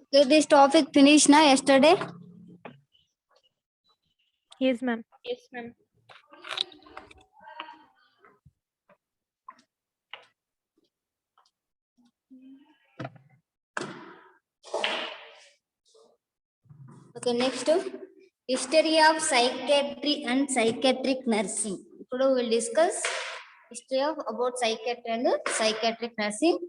Okay, this topic finished na yesterday. Yes, ma'am. Yes, ma'am. Okay, next history of psychiatry and psychiatric nursing. Today we will discuss history of about psychiatry and psychiatric nursing.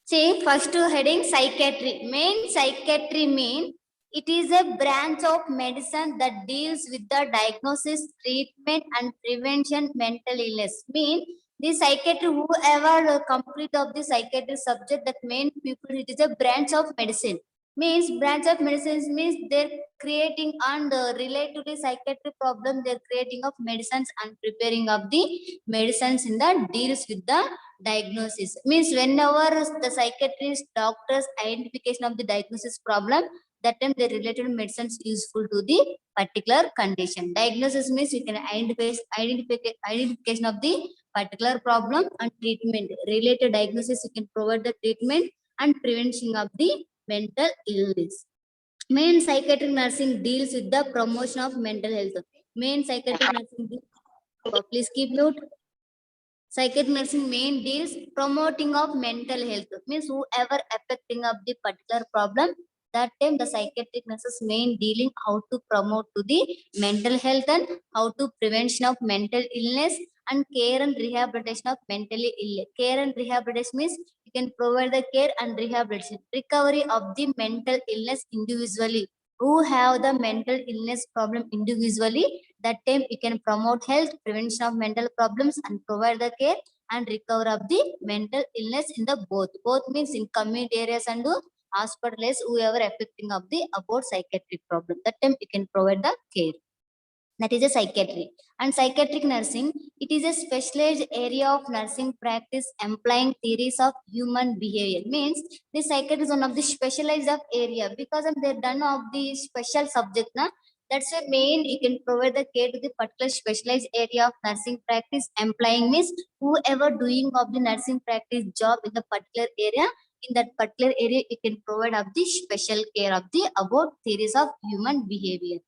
See, first heading psychiatry. Main psychiatry mean it is a branch of medicine that deals with the diagnosis, treatment, and prevention mental illness. Mean the psychiatry, whoever complete of the psychiatry subject, that main people, it is a branch of medicine. Means branch of medicine means they're creating and relate to the psychiatric problem. They're creating of medicines and preparing of the medicines in the deals with the diagnosis. Means whenever the psychiatrist doctors identification of the diagnosis problem, that time the related medicines useful to the particular condition. Diagnosis means you can identification of the particular problem, and treatment related diagnosis you can provide the treatment and prevention of the mental illness. Main psychiatric nursing deals with the promotion of mental health. Main psychiatric nursing please keep mute. Psychiatric nursing main deals promoting of mental health. Means whoever affecting of the particular problem, that time the psychiatric nurses main dealing how to promote to the mental health and how to prevention of mental illness and care and rehabilitation of mentally ill. Care and rehabilitation means you can provide the care and rehabilitation. Recovery of the mental illness individually. Who have the mental illness problem individually, that time we can promote health, prevention of mental problems, and provide the care and recover of the mental illness in the both means in community areas and hospitals, whoever affecting of the about psychiatric problem, that time we can provide the care. That is a psychiatry. And psychiatric nursing, it is a specialized area of nursing practice employing theories of human behavior. Means the psychiatry is one of the specialized of area because of they're done of the special subject na. That's why main you can provide the care to the particular specialized area of nursing practice employing means whoever doing of the nursing practice job in the particular area, in that particular area you can provide of the special care of the about theories of human behavior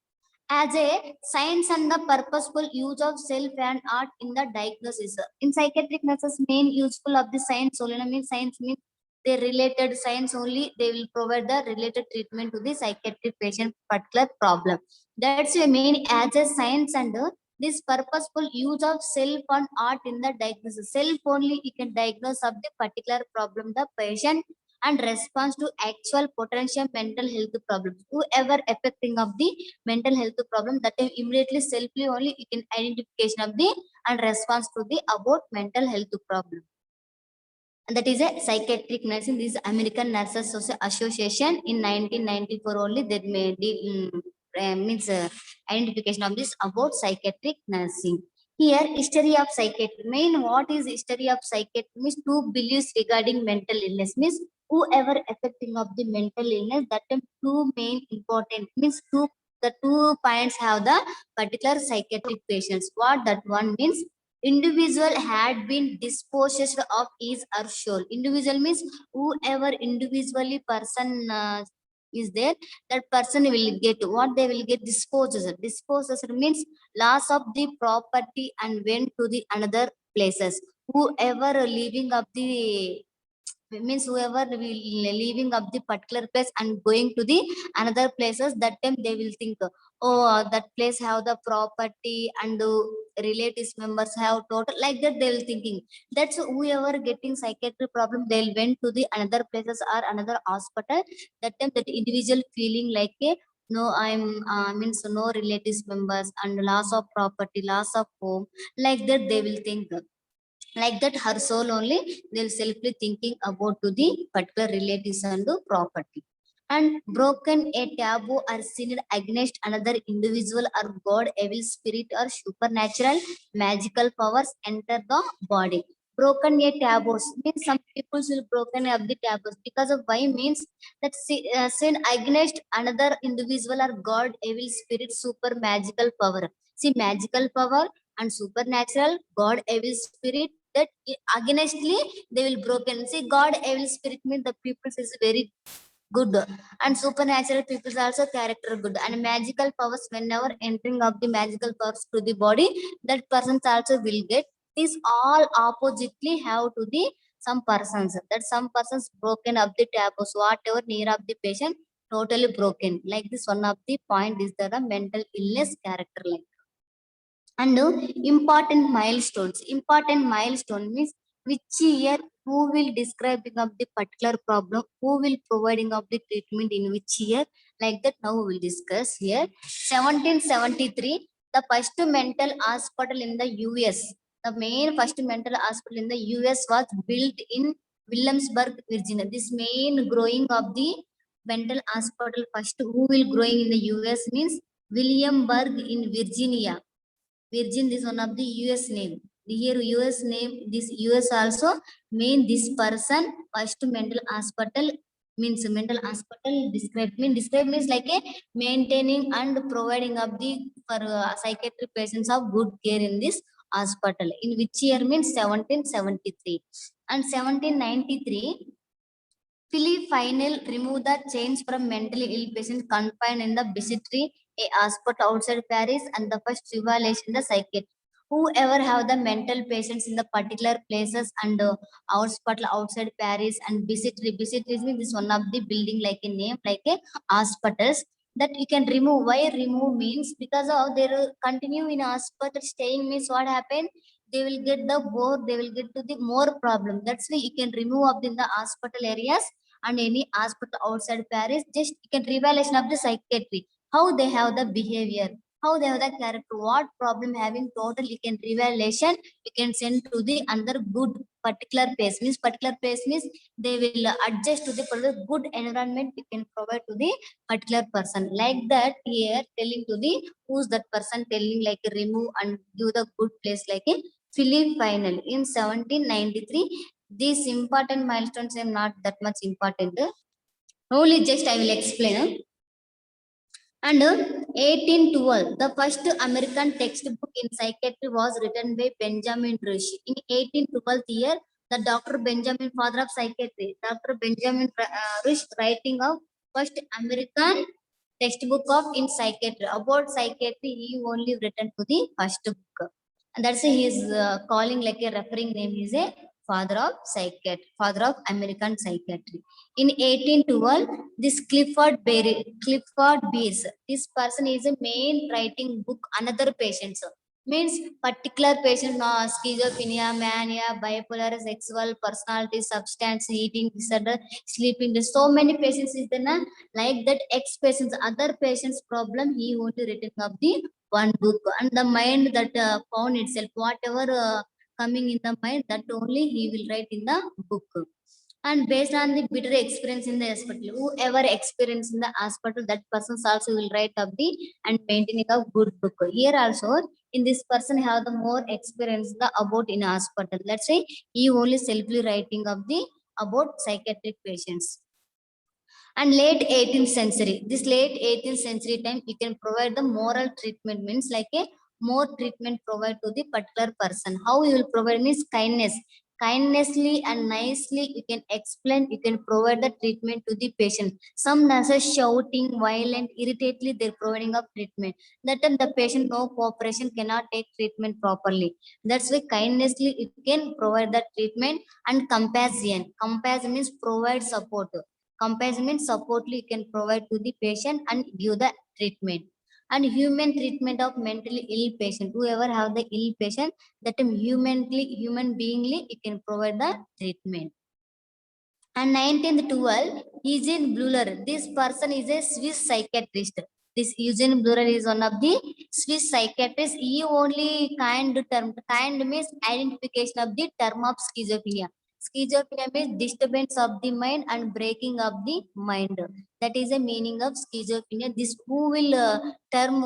as a science and the purposeful use of self and art in the diagnosis. In psychiatric nurses, main useful of the science only. Means science means they related science only. They will provide the related treatment to the psychiatric patient particular problem. That's a main as a science and this purposeful use of self and art in the diagnosis. Self only you can diagnose of the particular problem the patient and response to actual potential mental health problems. Whoever affecting of the mental health problem, that time immediately selfly only you can identification of the and response to the about mental health problem. And that is a psychiatric nursing. This is American Nurses Association in 1994 only that made means identification of this about psychiatric nursing. Here, history of psychiatry. Main what is history of psychiatry means two beliefs regarding mental illness means whoever affecting of the mental illness, that time two main important means the 2 points have the particular psychiatric patients. What that one means, individual had been dispossessed of his or soul. Individual means whoever individually person is there, that person will get what they will get dispossessed. Dispossessed means loss of the property and went to the another places. Whoever leaving of the means whoever will leaving up the particular place and going to the another places, that time they will think, oh that place have the property and the relatives members have total, like that they will thinking. That's whoever getting psychiatric problem, they'll went to the another places or another hospital, that time that individual feeling like a no I'm means no relatives members and loss of property, loss of home, like that they will think. Like that her soul only they'll selfly thinking about to the particular relatives and the property. And broken a taboo or sinned against another individual or god, evil spirit or supernatural magical powers enter the body. Broken a taboos means some people will broken up the taboos because of why means that sin against another individual or god, evil spirit, super magical power. See, magical power and supernatural, god, evil spirit, that againstly they will broken. See, god, evil spirit means the people is very good, and supernatural people also character good, and magical powers whenever entering of the magical powers to the body, that persons also will get. This all oppositely have to the some persons, that some persons broken up the taboos whatever near of the patient totally broken, like this one of the point is the mental illness character like. And important milestone means which year, who will describing of the particular problem, who will providing of the treatment in which year, like that now we will discuss here. 1773, the first mental hospital in the US, the main first mental hospital in the US was built in Williamsburg, Virginia. This main growing of the mental hospital first who will growing in the US means Williamsburg in Virginia. Virgin is one of the US name. Here US name, this US also mean this person first mental hospital means mental hospital describe means like a maintaining and providing of the for psychiatric patients of good care in this hospital. In which year means 1773 and 1793. Philip Final removed the chains from mentally ill patients confined in the Bicêtre, a hospital outside Paris, and the first revelation in the psychiatry. Whoever have the mental patients in the particular places and hospital outside Paris and Bicêtre, Bicêtre means this one of the building like a name, like a hospitals that you can remove. Why remove means because of their continue in hospital staying means what happened, they will get the more, they will get to the more problem. That's why you can remove up in the hospital areas and any hospital outside Paris, just you can revelation of the psychiatry, how they have the behavior, how they have the character, what problem having total, you can revelation, you can send to the another good particular place means they will adjust to the particular good environment you can provide to the particular person. Like that here telling to the who's that person telling like remove and give the good place like a Philip Final in 1793. These important milestones are not that much important. Only just I will explain. And 1812, the first American textbook in psychiatry was written by Benjamin Rush. In 1812 year, the Dr. Benjamin, father of psychiatry, Dr. Benjamin Rush writing of first American textbook of in psychiatry. About psychiatry, he only written to the first book. And that's why he is calling like a referring name is a father of psychiatry, father of American psychiatry. In 1812, this Clifford Beers, this person is a main writing book, another patients. Means particular patient, schizophrenia, mania, bipolar, sexual personality, substance, eating disorder, sleeping. There's so many patients is there, na? Like that X patients, other patients problem, he only written of the one book. And the mind that found itself, whatever coming in the mind, that only he will write in the book. And based on the bitter experience in the hospital, whoever experience in the hospital, that person also will write up the and maintaining a good book. Here also, in this person have the more experience the about in hospital. Let's say he only selfly writing of the about psychiatric patients. And late 18th century, this late 18th century time, you can provide the moral treatment means like a more treatment provide to the particular person. How you will provide means kindness. Kindnessly and nicely you can explain, you can provide the treatment to the patient. Some nurses shouting, violent, irritately, they're providing of treatment. That time the patient no cooperation cannot take treatment properly. That's why kindnessly you can provide the treatment. And compassion. Compassion means provide support. Compassion means supportly you can provide to the patient and give the treatment. And human treatment of mentally ill patient. Whoever have the ill patient, that time human beingly, you can provide the treatment. And 1912, Eugene Bleuler. This person is a Swiss psychiatrist. This Eugene Bleuler is one of the Swiss psychiatrists. He only kind means identification of the term of schizophrenia. Schizophrenia means disturbance of the mind and breaking of the mind. That is the meaning of schizophrenia. This who will term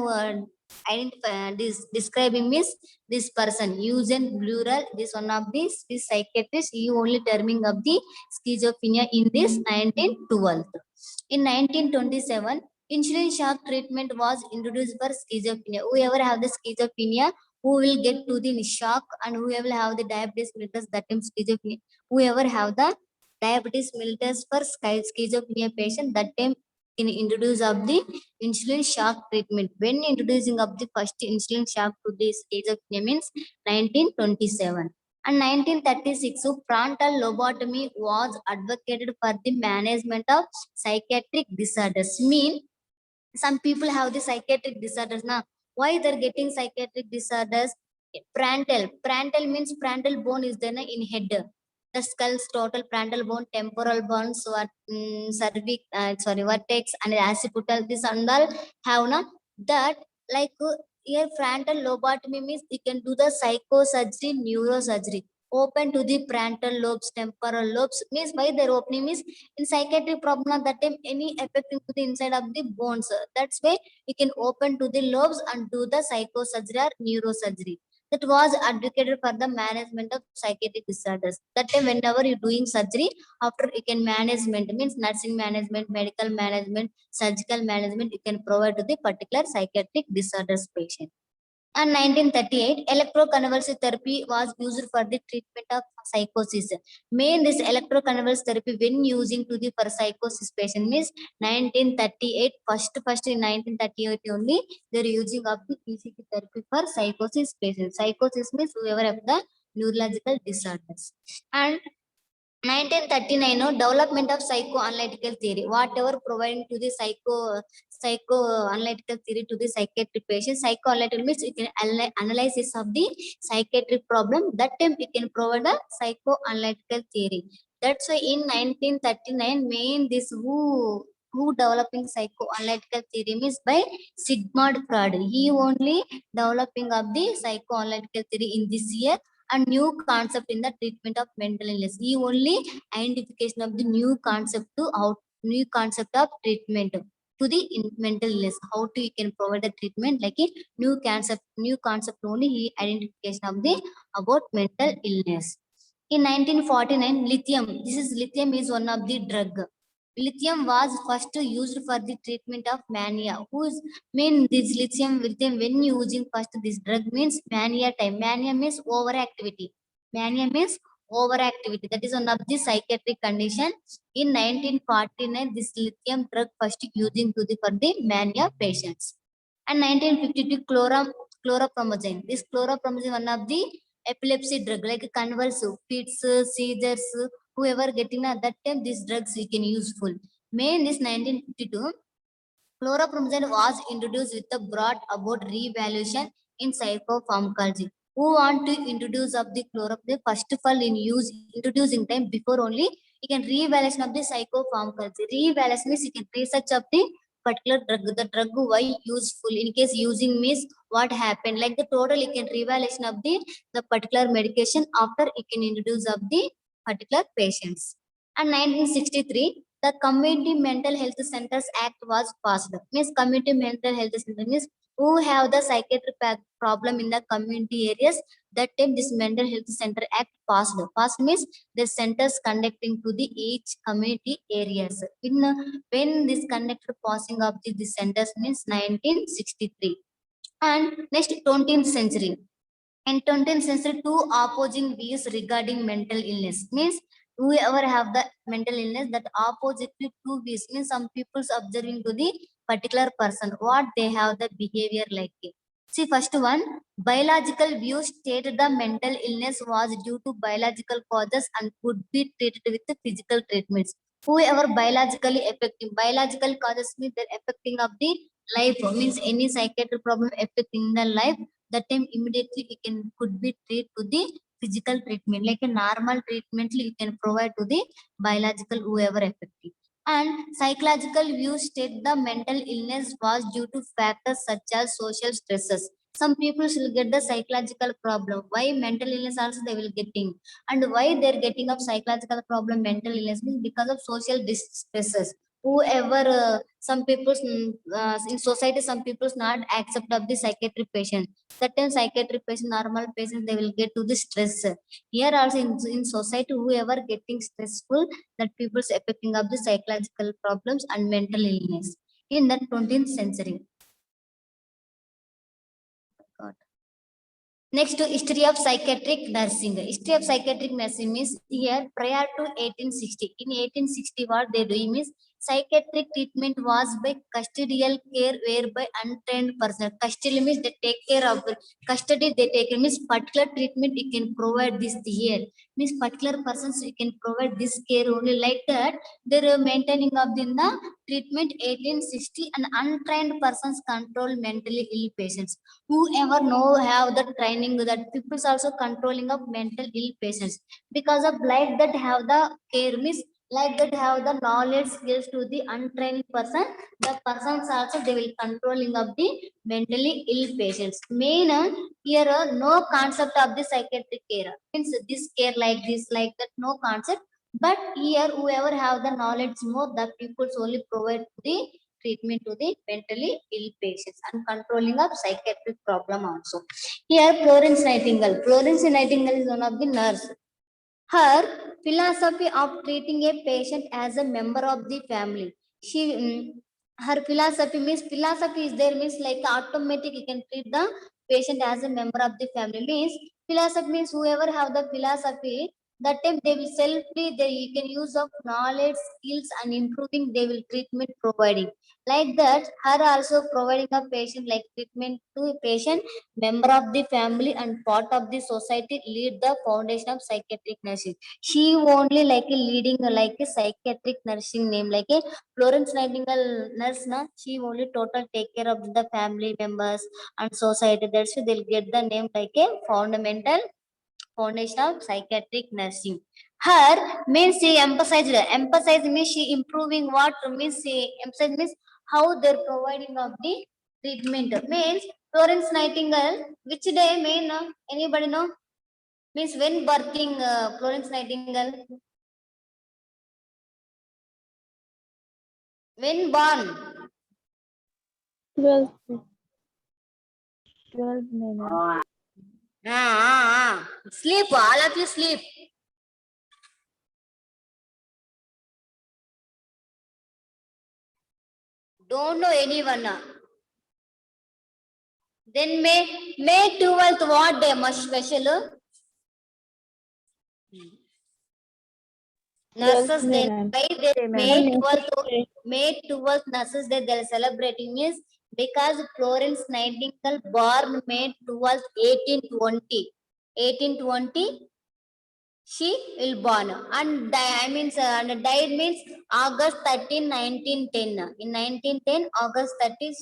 identify describing means this person Eugene Bleuler. This one of the Swiss psychiatrists. He only terming of the schizophrenia in this 1912. In 1927, insulin shock treatment was introduced for schizophrenia. Whoever have the schizophrenia, who will get to the shock, and whoever have the diabetes mellitus, that time schizophrenia, whoever have the diabetes mellitus for schizophrenia patient. That time in introduce of the insulin shock treatment. When introducing of the first insulin shock to this schizophrenia means 1927. And 1936, frontal lobotomy was advocated for the management of psychiatric disorders. Mean some people have the psychiatric disorders now. Why they're getting psychiatric disorders? Parental means parental bone is there in head. The skull's total parental bone, temporal bones, what cervix, vertex and occipital. This and all have na that like here frontal lobotomy means you can do the psychosurgery, neurosurgery. Open to the parental lobes, temporal lobes means why they're opening means in psychiatric problem at that time any affecting to the inside of the bones. That's why you can open to the lobes and do the psychosurgery or neurosurgery. That was advocated for the management of psychiatric disorders. That time whenever you're doing surgery, after you can management means nursing management, medical management, surgical management, you can provide to the particular psychiatric disorders patient. And 1938, electroconvulsive therapy was used for the treatment of psychosis. Main this electroconvulsive therapy when using to the for psychosis patient means 1938. First in 1938 only they're using of the ECT therapy for psychosis patients. Psychosis means whoever have the neurological disorders. And 1939, no, development of psychoanalytical theory. Whatever providing to the psychoanalytical theory to the psychiatric patient. Psychoanalytical means you can analysis of the psychiatric problem. That time you can provide a psychoanalytical theory. That's why in 1939, main this who developing psychoanalytical theory is by Sigmund Freud. He only developing of the psychoanalytical theory in this year and new concept in the treatment of mental illness. He only identification of the new concept to out new concept of treatment to the mental illness. How to you can provide the treatment like a new concept only he identification of the about mental illness. In 1949, lithium. Lithium is one of the drug. Lithium was first used for the treatment of mania. Who's mean this lithium when using first this drug means mania time. Mania means overactivity. Mania means overactivity. That is one of the psychiatric condition. In 1949, this lithium drug first using to the for the mania patients. And 1952 chloropromazine. This chloropromazine one of the epilepsy drug like convulsive fits, seizures, whoever getting at that time these drugs we can useful. May in this 1952, chloropromazine was introduced with the brought about revaluation in psychopharmacology. Who want to introduce of the chloropromazine? First of all, in use introducing time before only you can revaluation of the psychopharmacology. Revaluation means you can research of the particular drug, the drug why useful in case using means what happened. Like the total you can revaluation of the particular medication after you can introduce of the particular patients. And 1963, the Community Mental Health Centers Act was passed. Means community mental health center means who have the psychiatric problem in the community areas. That time this mental health center act passed. Passed means the centers conducting to the each community areas. In when this conducted passing of the centers means 1963. And next 20th century. In 20th century, two opposing views regarding mental illness means whoever have the mental illness that opposite to two views means some people's observing to the particular person what they have the behavior like it. See first one biological view stated the mental illness was due to biological causes and could be treated with the physical treatments. Whoever biologically affecting biological causes means they're affecting of the life means any psychiatric problem affecting the life that time immediately we can could be treated to the physical treatment like a normal treatment you can provide to the biological whoever affected. And psychological views state the mental illness was due to factors such as social stresses. Some people will get the psychological problem. Why mental illness also they will getting, and why they're getting of psychological problem, mental illness means because of social stresses. Whoever some people in society, some people not accept of the psychiatric patient. Certain psychiatric patient, normal patients, they will get to the stress. Here also in society, whoever getting stressful, that people's affecting of the psychological problems and mental illness in the 20th century. God. Next, history of psychiatric nursing. History of psychiatric nursing means here prior to 1860. In 1860, what they do means psychiatric treatment was by custodial care, whereby untrained person. Custody means they take care of custody. They take care means particular treatment. You can provide this here. Means particular persons you can provide this care only like that. They are maintaining of the treatment 1860 and untrained persons control mentally ill patients. Whoever know have the training that people's also controlling of mental ill patients because of like that have the care means like that have the knowledge skills to the untrained person. The persons also they will controlling of the mentally ill patients. Main here no concept of the psychiatric care means this care like that no concept. But here whoever have the knowledge more the people only provide the treatment to the mentally ill patients and controlling of psychiatric problem also. Here, Florence Nightingale. Florence Nightingale is one of the nurse. Her philosophy of treating a patient as a member of the family. Her philosophy is there means like automatic you can treat the patient as a member of the family means philosophy means whoever have the philosophy that time they will selfly they you can use of knowledge skills and improving they will treatment providing like that her also providing a patient like treatment to a patient member of the family and part of the society lead the foundation of psychiatric nursing. She only like a leading like a psychiatric nursing name like a Florence Nightingale nurse na she only total take care of the family members and society. That's why they'll get the name like a fundamental foundation of psychiatric nursing. Her means she emphasize means she improving what means she emphasize means how they're providing of the treatment means Florence Nightingale which day mean anybody know means when birthing Florence Nightingale when born 12, 12 minutes. sleep all of you sleep. Don't know anyone. Then May 12th, what day? Much special? Nurses Day. Why they May 12th Nurses Day they're celebrating is because Florence Nightingale born May 12th, 1820. 1820 she will born and and died means August 13, 1910. In 1910 August 30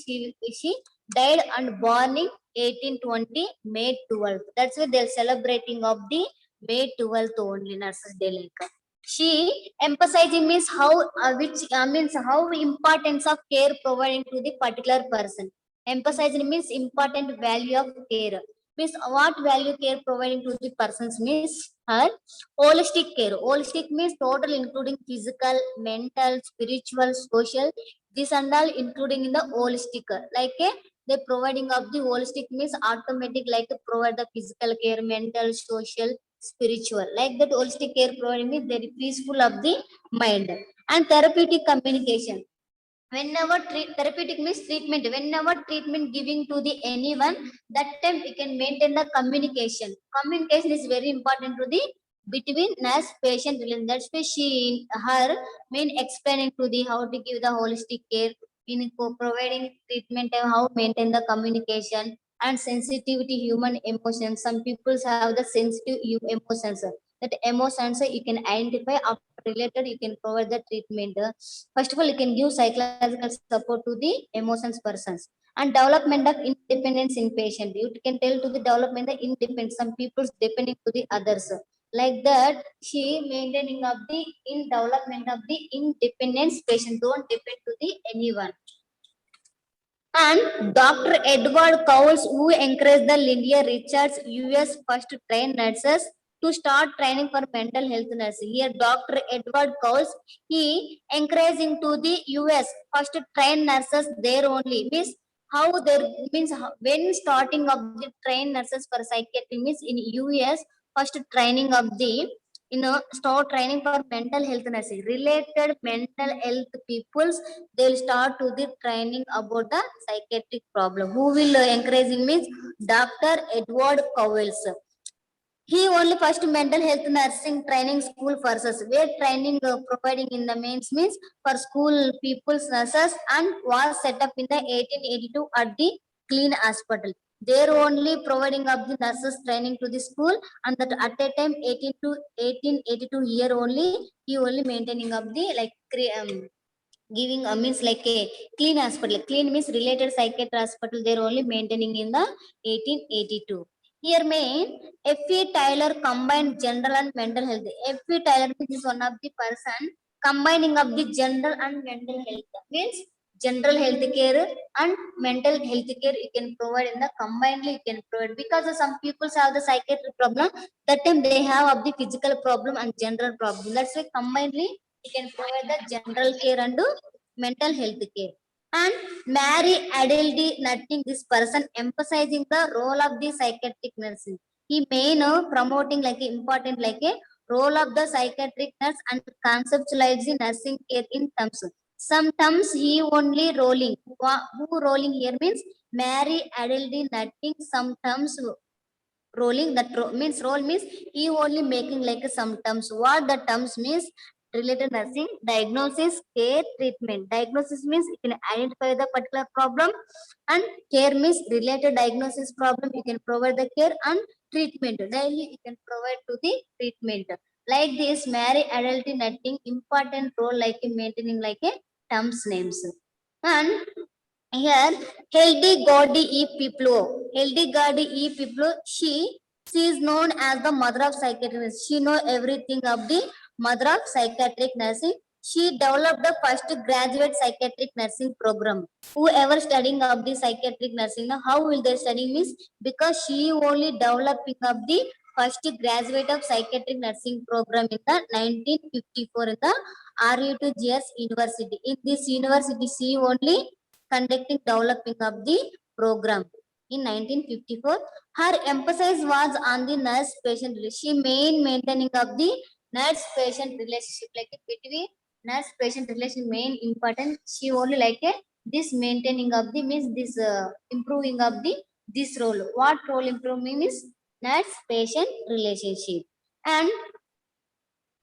she died and born in 1820 May 12th. That's why they're celebrating of the May 12th only Nurses Day like. She emphasizing means how which means how importance of care providing to the particular person. Emphasizing means important value of care means what value care providing to the persons means her holistic care. Holistic means total including physical, mental, spiritual, social. This and all including in the holistic. Like they providing of the holistic means automatic like provide the physical care, mental, social, spiritual. Like that holistic care providing means very peaceful of the mind and therapeutic communication whenever therapeutic means treatment whenever treatment giving to the anyone that time we can maintain the communication is very important to the between nurse patient relation. That's why she her main explaining to the how to give the holistic care in providing treatment and how maintain the communication and sensitivity human emotions. Some people have the sensitive emotions that emotions you can identify after related you can provide the treatment. First of all, you can give psychological support to the emotions persons and development of independence in patient. You can tell to the development the independence. Some people depending to the others. Like that, she maintaining of the in development of the independence patient. Don't depend to the anyone. And Dr. Edward Cowles, who encouraged the Lydia Richards US first trained nurses to start training for mental health nursing. Here, Dr. Edward Cowles, he encouraging to the US first trained nurses there only. Means how there means when starting of the trained nurses for psychiatry means in US first training of the start training for mental health nursing related mental health peoples they'll start to the training about the psychiatric problem. Who will encouraging means Dr. Edward Cowles. He only first mental health nursing training school for us, where training providing in the mains means for school people's nurses, and was set up in the 1882 at the Clean Hospital. They're only providing up the nurses training to the school, and that at a time 1882 year only, he only maintaining up the like giving means like a clean hospital. Clean means related psychiatric hospital. They're only maintaining in the 1882. Here main F.E. Tyler combined general and mental health. F.E. Tyler is one of the person combining of the general and mental health. Means general health care and mental health care you can provide in the combinedly you can provide, because some people have the psychiatric problem, that time they have of the physical problem and general problem. That's why combinedly you can provide the general care and mental health care. And Mary Adelde Nutting, this person emphasizing the role of the psychiatric nursing. He may know promoting like a important like a role of the psychiatric nurse and conceptualizing nursing care in terms. Sometimes he only rolling. Who rolling here means Mary Adelde Nutting. Sometimes rolling that means role means he only making like some terms. What the terms means? Related nursing, diagnosis, care, treatment. Diagnosis means you can identify the particular problem, and care means related diagnosis problem you can provide the care, and treatment daily you can provide to the treatment. Like this Mary adult nutting important role like in maintaining like a terms names. And here, Hildegarde E. Piplo. Hildegarde E. Piplo, she is known as the mother of psychiatry. She know everything of the mother of psychiatric nursing. She developed the first graduate psychiatric nursing program. Whoever studying of the psychiatric nursing, now how will they study means? Because she only developing of the first graduate of psychiatric nursing program in the 1954 in the RUTGS University. In this university, she only conducting developing of the program in 1954. Her emphasis was on the nurse patient relationship. She maintaining of the nurse patient relationship, like between nurse patient relation main important. She only like a this maintaining of the means this improving of the this role. What role improving means nurse patient relationship. And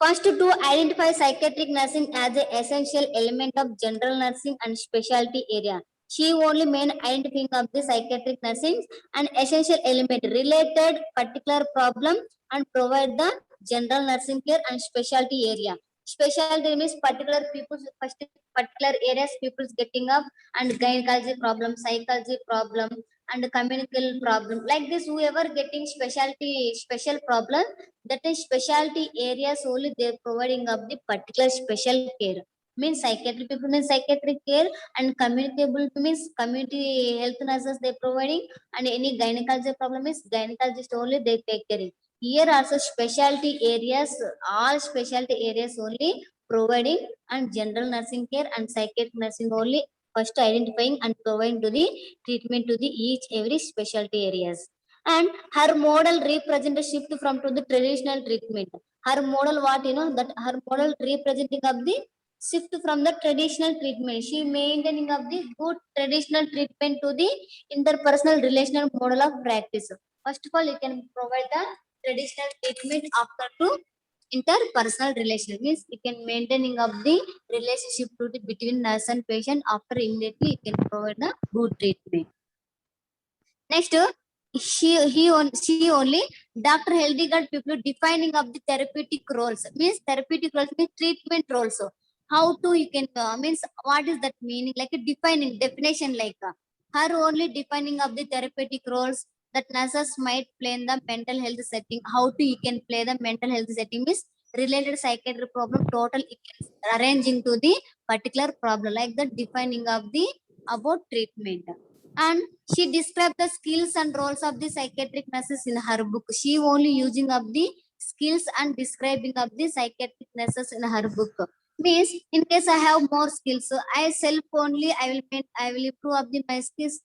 first, to identify psychiatric nursing as an essential element of general nursing and specialty area. She only main identifying of the psychiatric nursing and essential element related particular problem and provide the general nursing care and specialty area. Specialty means particular people, particular areas people's getting up, and gynecology problem, psychology problem, and communicable problem. Like this, whoever getting specialty special problem, that is specialty areas only they're providing up the particular special care. Means psychiatric people means psychiatric care, and communicable means community health nurses they're providing, and any gynecology problem is gynecologist only they take care. Here also specialty areas, all specialty areas only providing, and general nursing care and psychiatric nursing only first identifying and providing to the treatment to the each every specialty areas. And her model represent a shift from to the traditional treatment. Her model what that her model representing of the shift from the traditional treatment. She maintaining of the good traditional treatment to the interpersonal relational model of practice. First of all, you can provide the traditional treatment after to interpersonal relation means you can maintaining of the relationship to the between nurse and patient. After immediately you can provide the good treatment. Next, she only Dr. Hildegard people defining of the therapeutic roles means therapeutic roles means treatment roles. So how to you can means what is that meaning like a defining definition like her only defining of the therapeutic roles that nurses might play in the mental health setting. How to you can play the mental health setting means related psychiatric problem total it can arranging to the particular problem like the defining of the about treatment. And she described the skills and roles of the psychiatric nurses in her book. She only using of the skills and describing of the psychiatric nurses in her book. Means in case I have more skills, so I self only I will improve of the my skills.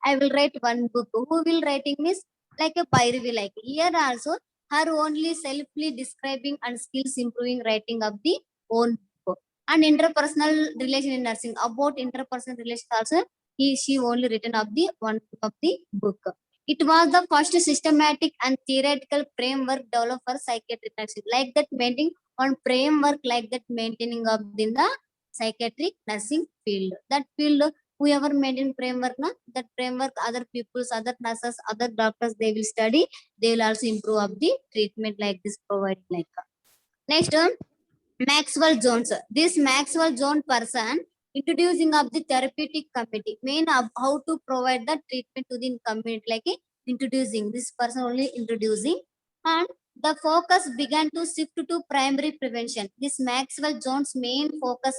I will write one book. Who will writing means like a Pyravi like here also her only selfly describing and skills improving writing of the own book. And interpersonal relation in nursing about interpersonal relations also she only written of the one of the book. It was the first systematic and theoretical framework developed for psychiatric nursing. Like that, maintaining on framework like that, maintaining up in the psychiatric nursing field. That field, whoever maintain framework, na, that framework, other peoples, other nurses, other doctors, they will study. They will also improve up the treatment like this provide like. Next, Maxwell Jones. This Maxwell Jones person introducing of the therapeutic committee. Main of how to provide the treatment to the community, like introducing this person only introducing, and the focus began to shift to primary prevention. This Maxwell Jones main focus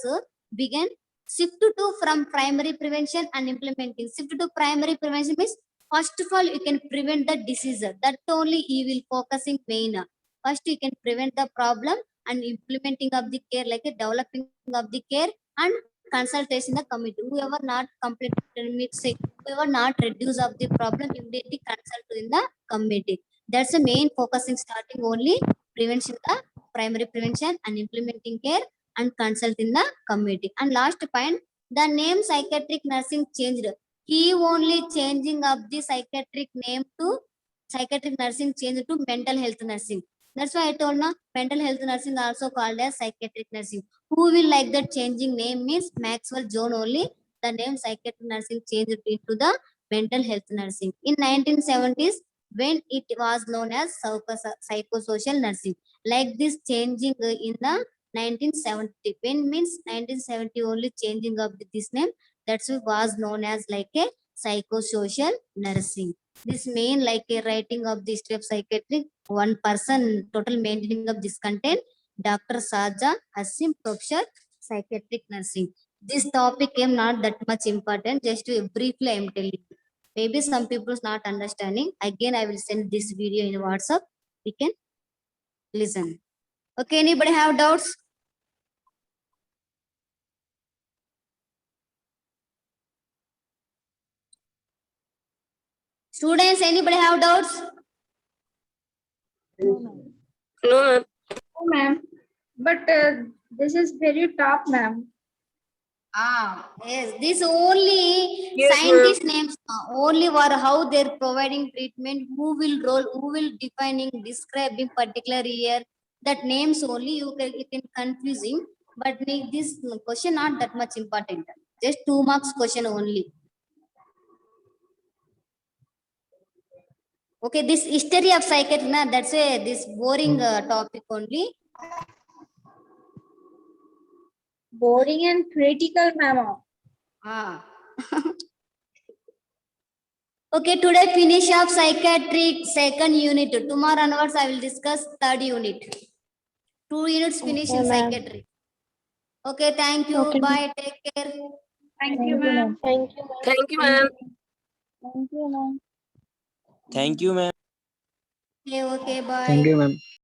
began shift to from primary prevention and implementing. Shift to primary prevention means first of all you can prevent the disease. That only you will focusing main. First you can prevent the problem and implementing of the care, like a developing of the care and consultation the committee. Whoever not complete say whoever not reduce of the problem immediately consult in the committee. That's the main focusing starting only prevention, the primary prevention and implementing care and consult in the committee. And last point, the name psychiatric nursing changed. He only changing of the psychiatric name to psychiatric nursing changed to mental health nursing. That's why I told now mental health nursing also called as psychiatric nursing. Who will like that changing name means Maxwell Jones only. The name psychiatric nursing changed into the mental health nursing. In 1970s, when it was known as psychosocial nursing. Like this changing in the 1970. When means 1970 only changing of this name. That's what was known as like a psychosocial nursing. This main like a writing of the history of psychiatric, one person total maintaining of this content, Dr. Saja Hasim, Professor Psychiatric Nursing. This topic is not that much important, just to briefly I am telling you. Maybe some people is not understanding. Again, I will send this video in WhatsApp. We can listen. Okay, anybody have doubts? Students, anybody have doubts? No, ma'am. No, No, ma'am. But this is very tough, ma'am. Yes, this only Yes, scientist names, only for how they're providing treatment, who will defining, describing particular year, that names only you can confusing, but this question not that much important. Just 2 marks question only. Okay, this history of psychiatry, na, that's a this boring topic only. Boring and critical, ma'am. Ah. Okay, today finish up psychiatric second unit. Tomorrow onwards I will discuss third unit. 2 units finish in ma'am. psychiatry. Okay, thank you. Okay. Bye. Take care. Thank you, ma'am. thank you, ma'am. Thank you, ma'am. Thank you, ma'am. Thank you, ma'am. Okay, bye. Thank you, ma'am.